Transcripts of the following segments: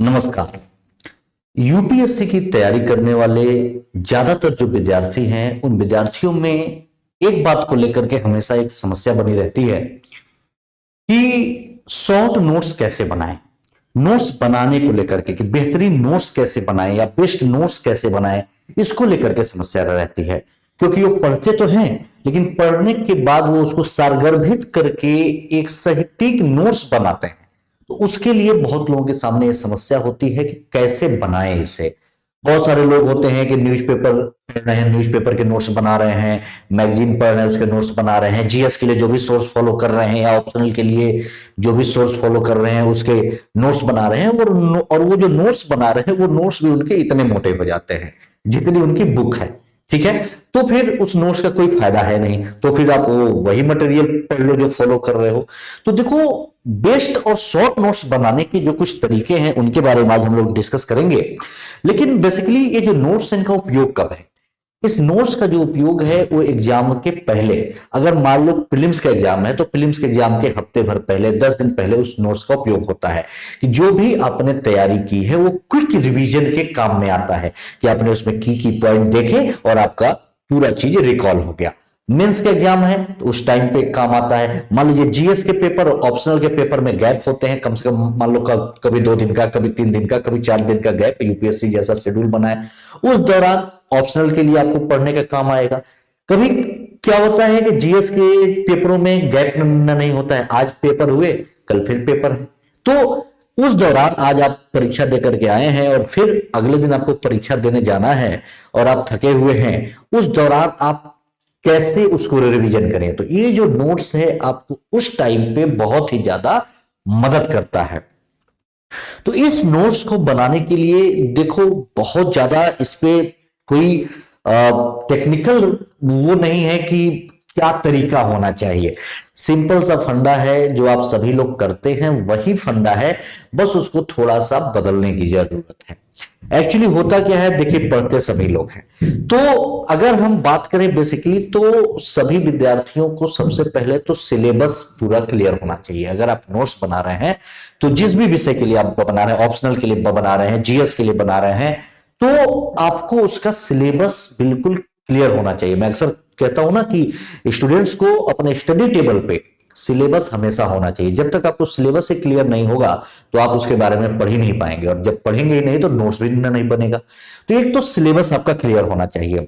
नमस्कार। यूपीएससी की तैयारी करने वाले ज्यादातर जो विद्यार्थी हैं उन विद्यार्थियों में एक बात को लेकर के हमेशा एक समस्या बनी रहती है कि शॉर्ट नोट्स कैसे बनाएं। नोट्स बनाने को लेकर के कि बेहतरीन नोट्स कैसे बनाएं या बेस्ट नोट्स कैसे बनाएं, इसको लेकर के समस्या रहती है। क्योंकि वो पढ़ते तो हैं लेकिन पढ़ने के बाद वो उसको सारगर्भित करके एक सटीक नोट्स बनाते हैं। तो उसके लिए बहुत लोगों के सामने ये समस्या होती है कि कैसे बनाएं इसे। बहुत सारे लोग होते हैं कि न्यूज़पेपर पढ़ रहे हैं, न्यूज़पेपर के नोट्स बना रहे हैं, मैगजीन पढ़ रहे हैं उसके नोट्स बना रहे हैं, जीएस के लिए जो भी सोर्स फॉलो कर रहे हैं या ऑप्शनल के लिए जो भी सोर्स फॉलो कर रहे हैं उसके नोट्स बना रहे हैं। और वो जो नोट्स बना रहे हैं वो नोट्स भी उनके इतने मोटे हो जाते हैं जितनी उनकी बुक है। ठीक है, तो फिर उस नोट्स का कोई फायदा है नहीं। तो फिर आप वही मटेरियल पढ़ लो जो फॉलो कर रहे हो। तो देखो, बेस्ट और शॉर्ट नोट्स बनाने के जो कुछ तरीके हैं उनके बारे में आज हम लोग डिस्कस करेंगे। लेकिन बेसिकली ये जो नोट्स इनका उपयोग कब है, इस नोट्स का जो उपयोग है वो एग्जाम के पहले, अगर मान लो प्रीलिम्स का एग्जाम है तो प्रीलिम्स के एग्जाम के हफ्ते भर पहले 10 दिन पहले उस नोट्स का उपयोग होता है कि जो भी आपने तैयारी की है वो क्विक रिवीजन के काम में आता है कि आपने उसमें की पॉइंट देखे और आपका पूरा चीज रिकॉल हो गया। मेंस के एग्जाम है तो उस टाइम पे काम आता है। मान लीजिए जीएस के पेपर और ऑप्शनल के पेपर में गैप होते हैं कम से कम, मान लो कभी 2 दिन का, कभी 3 दिन का, कभी 4 दिन का गैप यूपीएससी जैसा शेड्यूल बनाए, उस दौरान ऑप्शनल के लिए आपको पढ़ने का काम आएगा। कभी क्या होता है कि जीएस के पेपरों में गैप नहीं होता है, आज पेपर हुए कल फिर पेपर है, तो उस दौरान आज आप परीक्षा देकर के आए हैं और फिर अगले दिन आपको परीक्षा देने जाना है और आप थके हुए हैं, उस दौरान आप कैसे उसको रिवीजन करें। तो ये जो नोट्स है आपको उस टाइम पे बहुत ही ज्यादा मदद करता है। तो इस नोट्स को बनाने के लिए देखो बहुत ज्यादा इस पे कोई टेक्निकल वो नहीं है कि क्या तरीका होना चाहिए। सिंपल सा फंडा है जो आप सभी लोग करते हैं, वही फंडा है, बस उसको थोड़ा सा बदलने की जरूरत है। एक्चुअली होता क्या है, देखिए पढ़ते सभी लोग हैं। तो अगर हम बात करें बेसिकली तो सभी विद्यार्थियों को सबसे पहले तो सिलेबस पूरा क्लियर होना चाहिए। अगर आप नोट्स बना रहे हैं तो जिस भी विषय के लिए आप बना रहे हैं, ऑप्शनल के लिए बना रहे हैं, जीएस के लिए बना रहे हैं, तो आपको उसका सिलेबस बिल्कुल क्लियर होना चाहिए। मैं अक्सर कहता हूं ना कि स्टूडेंट्स को अपने स्टडी टेबल पे सिलेबस हमेशा होना चाहिए। जब तक आपको सिलेबस से क्लियर नहीं होगा तो आप उसके बारे में पढ़ ही नहीं पाएंगे, और जब पढ़ेंगे ही नहीं तो नोट्स भी नहीं बनेगा। तो एक तो सिलेबस आपका क्लियर होना चाहिए।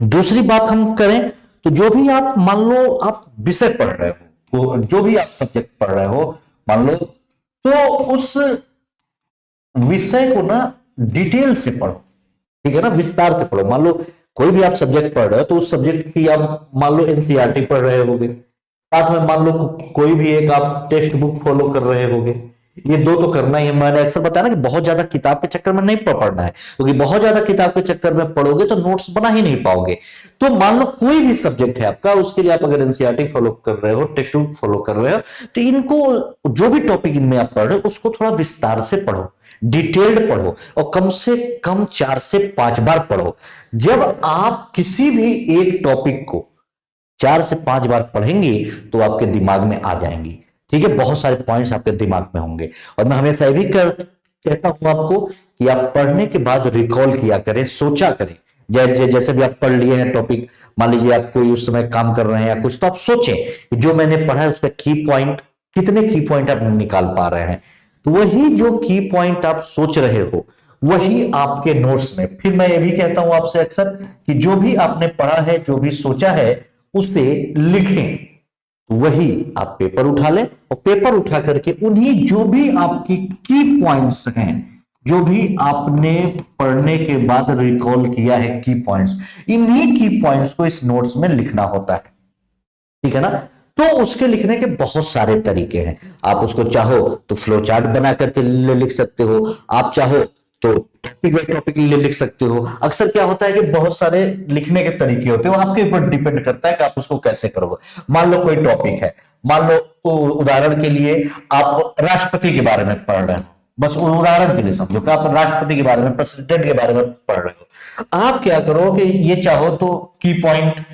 दूसरी बात हम करें तो जो भी आप मान लो आप विषय पढ़ रहे हो, जो भी आप सब्जेक्ट पढ़ रहे हो मान लो, तो उस विषय को ना डिटेल से पढ़ो। ठीक है ना, विस्तार से पढ़ो। मान लो कोई भी आप सब्जेक्ट पढ़ रहे हो तो उस सब्जेक्ट की आप मान लो एनसीईआरटी पढ़ रहे होगे, साथ में मान लो कोई भी एक आप टेक्स्ट बुक फॉलो कर रहे होगे। ये दो तो करना ही है। मैंने अक्सर बताया ना कि बहुत ज्यादा किताब के चक्कर में नहीं पढ़ना है, क्योंकि बहुत ज्यादा किताब के चक्कर में पढ़ोगे तो नोट्स बना ही नहीं पाओगे। तो मान लो कोई भी सब्जेक्ट है आपका, उसके लिए आप अगर एनसीईआरटी फॉलो कर रहे हो, टेक्स्ट बुक फॉलो कर रहे हो, तो इनको जो भी टॉपिक इनमें आप पढ़ रहे हो उसको थोड़ा विस्तार से पढ़ो, डिटेल्ड पढ़ो, और कम से कम 4 से 5 बार पढ़ो। जब आप किसी भी एक टॉपिक को 4 से 5 बार पढ़ेंगे तो आपके दिमाग में आ जाएंगी। ठीक है, बहुत सारे पॉइंट्स आपके दिमाग में होंगे। और मैं हमेशा भी कहता हूं आपको कि आप पढ़ने के बाद रिकॉल किया करें, सोचा करें। जैसे भी आप पढ़ लिए हैं टॉपिक, मान लीजिए आप कोई उस समय काम कर रहे हैं या कुछ, तो आप सोचें कि जो मैंने पढ़ा है उसका की पॉइंट, कितने की पॉइंट आप निकाल पा रहे हैं। तो वही जो की पॉइंट आप सोच रहे हो वही आपके नोट्स में। फिर मैं ये भी कहता हूं आपसे अक्सर कि जो भी आपने पढ़ा है, जो भी सोचा है, उसे लिखें। वही आप पेपर उठा लें और पेपर उठा करके उन्हीं जो भी आपकी की पॉइंट्स हैं, जो भी आपने पढ़ने के बाद रिकॉल किया है की पॉइंट्स, इन्हीं की पॉइंट्स को इस नोट्स में लिखना होता है। ठीक है ना। तो उसके लिखने के बहुत सारे तरीके हैं। आप उसको चाहो तो फ्लो चार्ट बना करके लिख सकते हो, आप चाहो तो टॉपिक बाय टॉपिक लिख सकते हो। अक्सर क्या होता है कि बहुत सारे लिखने के तरीके होते हैं, वो आपके ऊपर डिपेंड करता है कि आप उसको कैसे करोगे। मान लो कोई टॉपिक है, मान लो उदाहरण के लिए आप राष्ट्रपति के बारे में पढ़ रहे हो, बस उदाहरण के लिए समझो कि आप राष्ट्रपति के बारे में, प्रेसिडेंट के बारे में पढ़ रहे हो। आप क्या करो कि ये चाहो तो की पॉइंट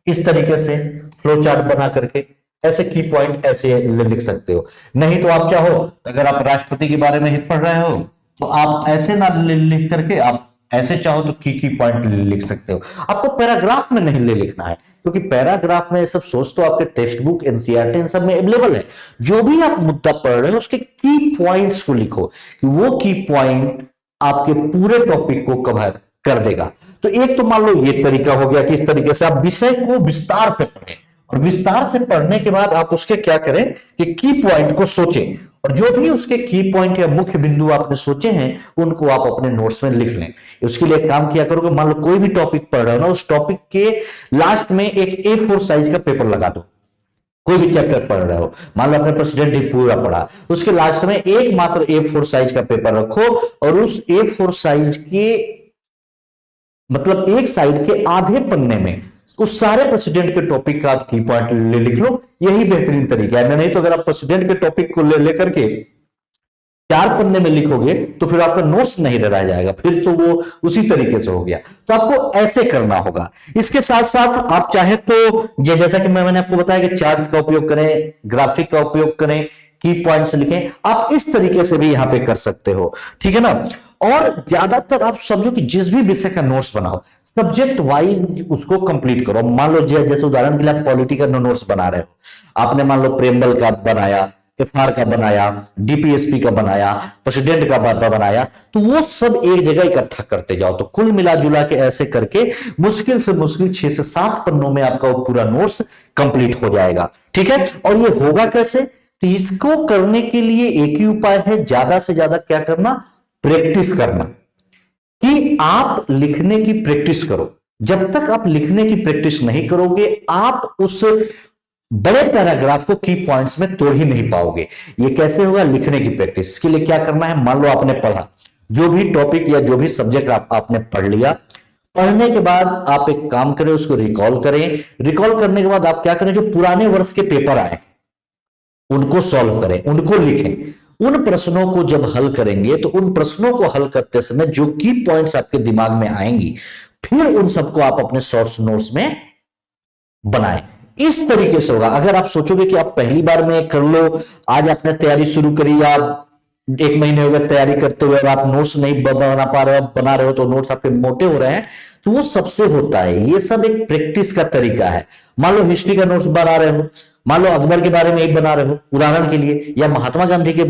इस तरीके से फ्लो चार्ट बना करके ऐसे की पॉइंट ऐसे लिख सकते हो। नहीं तो आप चाहो, अगर आप राष्ट्रपति के बारे में ही पढ़ रहे हो तो आप ऐसे ना लिख करके आप ऐसे चाहो तो की पॉइंट लिख सकते हो। आपको पैराग्राफ में नहीं लिखना है, क्योंकि पैराग्राफ में सब सोच तो आपके टेक्स्ट बुक एनसीईआरटी इन सब में अवेलेबल है। जो भी आप मुद्दा पढ़ रहे हो उसके की पॉइंट्स को लिखो, कि वो की पॉइंट आपके पूरे टॉपिक को कवर कर देगा। तो एक तो मान लो ये तरीका हो गया कि इस तरीके से आप विषय को विस्तार से पढ़ें, और विस्तार से पढ़ने के बाद आप उसके क्या करें कि की पॉइंट को सोचें, और जो भी उसके की पॉइंट या मुख्य बिंदु आपने सोचे हैं उनको आप अपने नोट्स में लिख लें। उसके लिए काम किया करोगे, मान लो कोई भी टॉपिक पढ़ रहे हो ना, उस टॉपिक के लास्ट में एक A4 साइज का पेपर लगा दो। कोई भी चैप्टर पढ़ रहे हो, मान लो आपने प्रेसिडेंट ही पूरा पढ़ा, उसके लास्ट में एक मात्र A4 साइज का पेपर रखो, और उस A4 साइज के मतलब एक साइड के आधे पन्ने में उस सारे प्रेसिडेंट के टॉपिक का आप की पॉइंट लिख लो। यही बेहतरीन तरीका है। नहीं तो अगर आप प्रेसिडेंट के टॉपिक को लेकर के 4 पन्ने में लिखोगे तो फिर आपका नोट्स नहीं रह जाएगा, फिर तो वो उसी तरीके से हो गया। तो आपको ऐसे करना होगा। इसके साथ साथ आप चाहे तो जैसा कि मैंने आपको बताया कि चार्ट्स का उपयोग करें, ग्राफिक का उपयोग करें, की पॉइंट्स लिखें, आप इस तरीके से भी यहां पे कर सकते हो, ठीक है ना। और ज्यादातर आप समझो कि जिस भी विषय का नोट्स बनाओ सब्जेक्ट वाइज उसको कंप्लीट करो। मान लो जैसे उदाहरण के लिए आप पॉलिटी का नोट्स बना रहे हो, आपने मान लो प्रेमबल का बनाया, एफआर का बनाया, डीपीएसपी का बनाया, प्रेसिडेंट का बनाया, तो वो सब एक जगह इकट्ठा करते जाओ। तो कुल मिला जुला के ऐसे करके मुश्किल से मुश्किल 6 से 7 पन्नों में आपका वो पूरा नोट्स कंप्लीट हो जाएगा, ठीक है। और ये होगा कैसे, तो इसको करने के लिए एक ही उपाय है, ज्यादा से ज्यादा क्या करना, प्रैक्टिस करना, कि आप लिखने की प्रैक्टिस करो। जब तक आप लिखने की प्रैक्टिस नहीं करोगे आप उस बड़े पैराग्राफ को की पॉइंट्स में तोड़ ही नहीं पाओगे। ये कैसे होगा, लिखने की प्रैक्टिस। इसके लिए क्या करना है, मान लो आपने पढ़ा, जो भी टॉपिक या जो भी सब्जेक्ट आपने पढ़ लिया, पढ़ने के बाद आप एक काम करें, उसको रिकॉल करें। रिकॉल करने के बाद आप क्या करें, जो पुराने वर्ष के पेपर आए उनको सॉल्व करें, उनको लिखें। उन प्रश्नों को जब हल करेंगे तो उन प्रश्नों को हल करते समय जो की पॉइंट्स आपके दिमाग में आएंगी, फिर उन सबको आप अपने शॉर्ट नोट्स में बनाएं। इस तरीके से होगा। अगर आप सोचोगे कि आप पहली बार में कर लो, आज आपने तैयारी शुरू करी या 1 महीने हो गए तैयारी करते हुए, आप नोट्स नहीं बना पा रहे हो, बना रहे हो तो नोट्स आपके मोटे हो रहे हैं, तो वो सबसे होता है। ये सब एक प्रैक्टिस का तरीका है। मान लो हिस्ट्री का नोट्स बना रहे हो, मान लो अकबर के बारे में एक बना रहे हो उदाहरण के लिए, या महात्मा गांधी के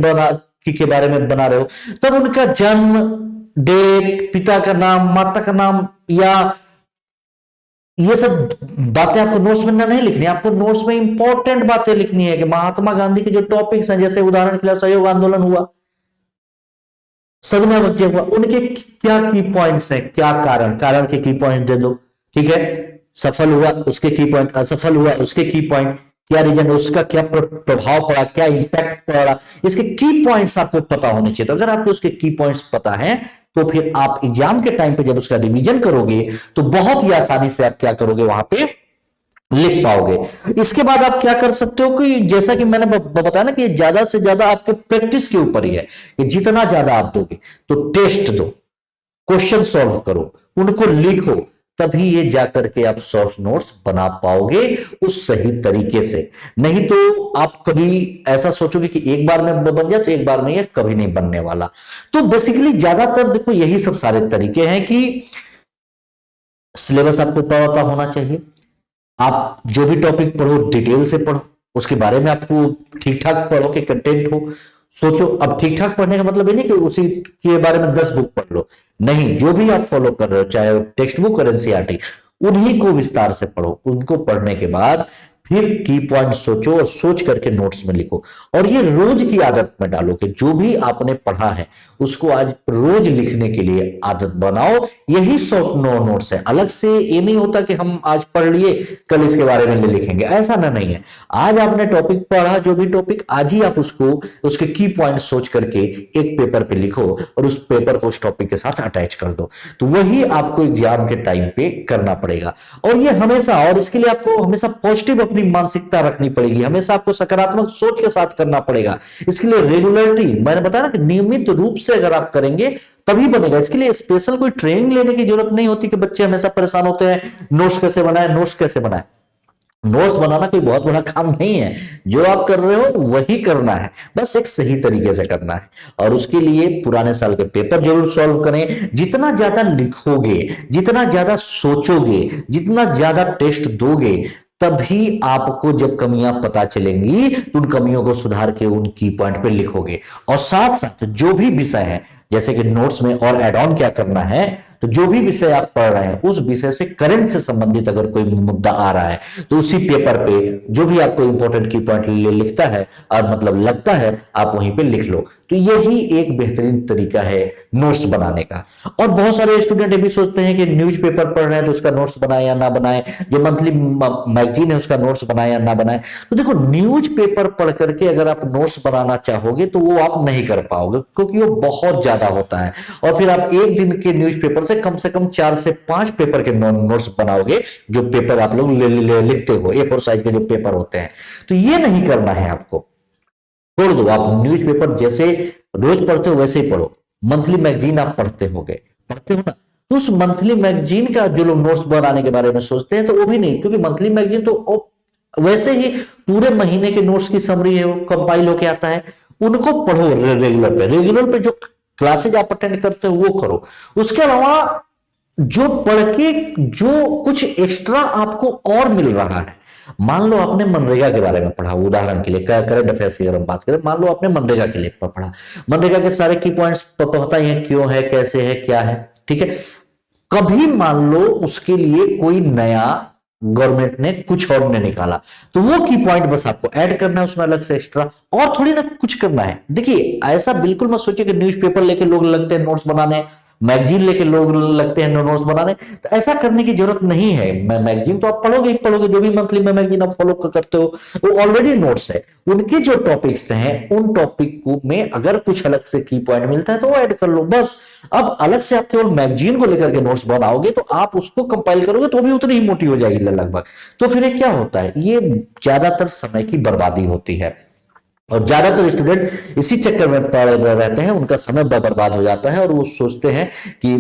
बारे में बना रहे हो, तब उनका जन्म, डेट, पिता का नाम, माता का नाम, या ये सब बातें आपको नोट्स में नहीं लिखनी है। आपको नोट्स में इंपॉर्टेंट बातें लिखनी है कि महात्मा गांधी के जो टॉपिक्स हैं, जैसे उदाहरण के लिए सहयोग आंदोलन हुआ, सविनय अवज्ञा हुआ, उनके क्या की पॉइंट्स हैं, क्या कारण के की पॉइंट दे दो, ठीक है। सफल हुआ उसके की पॉइंट, असफल हुआ उसके की पॉइंट, क्या रीजन, उसका क्या प्रभाव पड़ा, क्या इंपैक्ट पड़ा, इसके की पॉइंट्स आपको पता होने चाहिए। तो अगर आपको उसके की पॉइंट्स पता है तो फिर आप एग्जाम के टाइम पे जब उसका रिवीजन करोगे तो बहुत ही आसानी से आप क्या करोगे, वहां पे लिख पाओगे। इसके बाद आप क्या कर सकते हो कि जैसा कि मैंने बताया ना कि ज्यादा से ज्यादा आपके प्रैक्टिस के ऊपर ही है, कि जितना ज्यादा आप दोगे, तो टेस्ट दो, क्वेश्चन सॉल्व करो, उनको लिखो, तभी ये जाकर के आप शॉर्ट नोट्स बना पाओगे उस सही तरीके से। नहीं तो आप कभी ऐसा सोचोगे कि एक बार में बन जाए, तो एक बार में ये कभी नहीं बनने वाला। तो बेसिकली ज्यादातर देखो यही सब सारे तरीके हैं कि सिलेबस आपको पता होना चाहिए, आप जो भी टॉपिक पढ़ो डिटेल से पढ़ो, उसके बारे में आपको ठीक ठाक पढ़ो कि कंटेंट हो। सोचो, अब ठीक ठाक पढ़ने का मतलब ये नहीं कि उसी के बारे में 10 बुक पढ़ लो, नहीं, जो भी आप फॉलो कर रहे हो, चाहे टेक्स्ट बुक और एनसीईआरटी, उन्हीं को विस्तार से पढ़ो। उनको पढ़ने के बाद फिर की पॉइंट सोचो और सोच करके नोट्स में लिखो। और ये रोज की आदत में डालो कि जो भी आपने पढ़ा है उसको आज रोज लिखने के लिए आदत बनाओ। यही शॉर्ट नोट्स है। अलग से ये नहीं होता कि हम आज पढ़ लिए कल इसके बारे में लिखेंगे, ऐसा ना नहीं है। आज आपने टॉपिक पढ़ा, जो भी टॉपिक, आज ही आप उसको उसके की पॉइंट सोच करके एक पेपर पे लिखो और उस पेपर को उस टॉपिक के साथ अटैच कर दो। तो वही आपको एग्जाम के टाइम पे करना पड़ेगा। और ये हमेशा, और इसके लिए आपको हमेशा पॉजिटिव अपनी मानसिकता रखनी पड़ेगी, हमेशा आपको सकारात्मक सोच के साथ करना पड़ेगा। इसके लिए रेगुलरिटी, मैंने बताया ना कि नियमित रूप से अगर आप करेंगे तभी बनेगा। इसके लिए स्पेशल कोई ट्रेनिंग लेने की जरूरत नहीं होती कि बच्चे हमेशा परेशान होते हैं नोट्स कैसे बनाए, नोट्स कैसे बनाए। नोट्स बनाना कोई बहुत बड़ा काम नहीं है, जो आप कर रहे हो वही करना है, बस एक सही तरीके से करना है। और उसके लिए पुराने साल के पेपर जरूर सॉल्व करें। जितना ज्यादा लिखोगे, जितना ज्यादा सोचोगे, जितना ज्यादा टेस्ट दोगे, तभी आपको जब कमियां पता चलेंगी तो उन कमियों को सुधार के उन की पॉइंट पे लिखोगे। और साथ साथ जो भी विषय है, जैसे कि नोट्स में और एड ऑन क्या करना है, तो जो भी विषय आप पढ़ रहे हैं उस विषय से करंट से संबंधित अगर कोई मुद्दा आ रहा है तो उसी पेपर पे जो भी आपको इंपॉर्टेंट की पॉइंट लिखता है और मतलब लगता है, आप वहीं पे लिख लो। तो यही एक बेहतरीन तरीका है नोट्स बनाने का। और बहुत सारे स्टूडेंट ये भी सोचते हैं कि न्यूज़पेपर पढ़ रहे हैं तो उसका नोट्स बनाए या ना बनाए, जो मंथली मैगजीन है उसका नोट्स बनाए या ना बनाए। तो देखो, न्यूज़पेपर पढ़ करके अगर आप नोट्स बनाना चाहोगे तो वो आप नहीं कर पाओगे, क्योंकि वो बहुत ज्यादा होता है। और फिर आप एक दिन के न्यूज़पेपर से कम 4 से 5 पेपर के नोट्स बनाओगे, जो पेपर आप लोग लिखते हो, A4 साइज के जो पेपर होते हैं। तो ये नहीं करना है आपको, छोड़ दो। आप न्यूज़पेपर जैसे रोज पढ़ते हो वैसे ही पढ़ो। मंथली मैगजीन आप पढ़ते हो ना, तो उस मंथली मैगजीन का जो लोग नोट्स बनाने के बारे में सोचते हैं तो वो भी नहीं, क्योंकि मंथली मैगजीन तो वैसे ही पूरे महीने के नोट्स की समरी है, वो कंपाइल होके आता है। उनको पढ़ो रेगुलर पे जो क्लासेज आप अटेंड करते हो वो करो। उसके अलावा जो पढ़ के जो कुछ एक्स्ट्रा आपको और मिल रहा है, मान लो आपने मनरेगा के बारे में पढ़ा, उदाहरण के लिए करंट अफेयर्स की अगर हम बात करें, मान लो आपने मनरेगा के लिए पढ़ा, मनरेगा के सारे की पॉइंट्स पता ही है, क्यों है, कैसे है, क्या है, ठीक है। कभी मान लो उसके लिए कोई नया गवर्नमेंट ने कुछ और ने निकाला, तो वो की पॉइंट बस आपको ऐड करना है उसमें अलग से एक्स्ट्रा, और थोड़ी ना कुछ करना है। देखिए, ऐसा बिल्कुल मत सोचिए कि न्यूज़पेपर लेके लोग लगते हैं नोट्स बनाने, मैगजीन लेके लोग लगते हैं नोट्स बनाने, तो ऐसा करने की जरूरत नहीं है। मैगजीन तो आप पढ़ोगे ही पढ़ोगे, जो भी मंथली में मैगजीन आप फॉलो करते हो वो ऑलरेडी नोट्स है। उनके जो टॉपिक्स हैं उन टॉपिक को में अगर कुछ अलग से की पॉइंट मिलता है तो वो ऐड कर लो बस। अब अलग से आप केवल मैगजीन को लेकर के नोट्स बनाओगे तो आप उसको कंपाइल करोगे तो भी उतनी ही मोटी हो जाएगी लगभग। तो फिर ये क्या होता है, ये ज्यादातर समय की बर्बादी होती है। और ज्यादातर स्टूडेंट इसी चक्कर में पड़े रहते हैं, उनका समय बर्बाद हो जाता है और वो सोचते हैं कि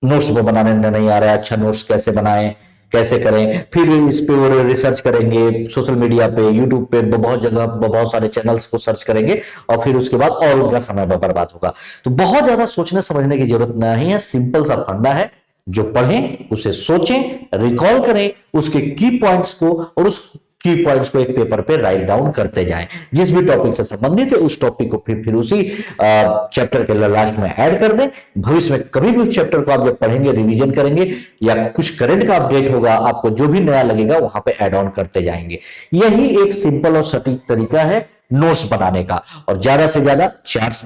नोट्स वो बनाने नहीं आ रहा है, अच्छा नोट्स कैसे बनाएं, कैसे करें। फिर इस पे वो रिसर्च करेंगे, सोशल मीडिया पे, यूट्यूब पे, बहुत जगह बहुत सारे चैनल्स को सर्च करेंगे और फिर उसके बाद और उनका समय बर्बाद होगा। तो बहुत ज्यादा सोचने समझने की जरूरत नहीं है, सिंपल सा फंडा है, जो पढ़ें उसे सोचें, रिकॉल करें उसके की पॉइंट्स को, और उस की पॉइंट्स को एक पेपर पे राइट डाउन करते जाएं। जिस भी टॉपिक से संबंधित है उस टॉपिक को फिर उसी चैप्टर के लास्ट में ऐड कर दें। भविष्य में कभी भी उस चैप्टर को आप जब पढ़ेंगे, रिवीजन करेंगे या कुछ करंट का अपडेट होगा, आपको जो भी नया लगेगा वहां पे ऐड ऑन करते जाएंगे। यही एक सिंपल और सटीक तरीका है नोट्स बनाने का। और ज्यादा से ज्यादा चार्ट्स,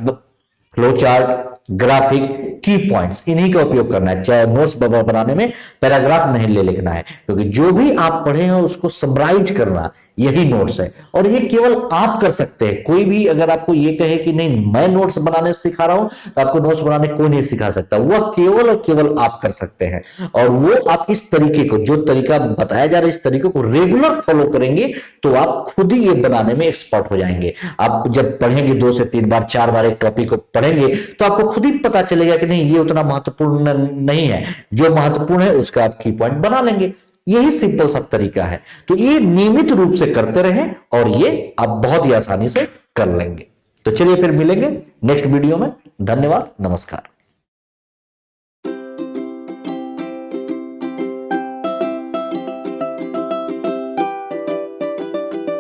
फ्लो चार्ट, ग्राफिक, की पॉइंट्स, इन्हीं का उपयोग करना है। चाहे नोट्स बनाने में पैराग्राफ नहीं ले लिखना है, क्योंकि जो भी आप पढ़े हैं उसको समराइज करना, यही नोट्स है। और ये केवल आप कर सकते हैं। कोई भी अगर आपको ये कहे कि नहीं मैं नोट्स बनाने सिखा रहा हूं, तो आपको नोट्स बनाने कोई नहीं सिखा सकता, वह केवल और केवल आप कर सकते हैं। और वो आप इस तरीके को, जो तरीका बताया जा रहा है, इस तरीके को रेगुलर फॉलो करेंगे तो आप खुद ही ये बनाने में एक्सपर्ट हो जाएंगे। आप जब पढ़ेंगे 2 से 3 बार 4 बार एक टॉपिक को पढ़ेंगे तो आपको खुद ही पता चलेगा कि नहीं ये उतना महत्वपूर्ण नहीं है, जो महत्वपूर्ण है उसका आप की पॉइंट बना लेंगे। यही सिंपल सा तरीका है। तो ये नियमित रूप से करते रहें और ये आप बहुत ही आसानी से कर लेंगे। तो चलिए फिर मिलेंगे नेक्स्ट वीडियो में। धन्यवाद, नमस्कार।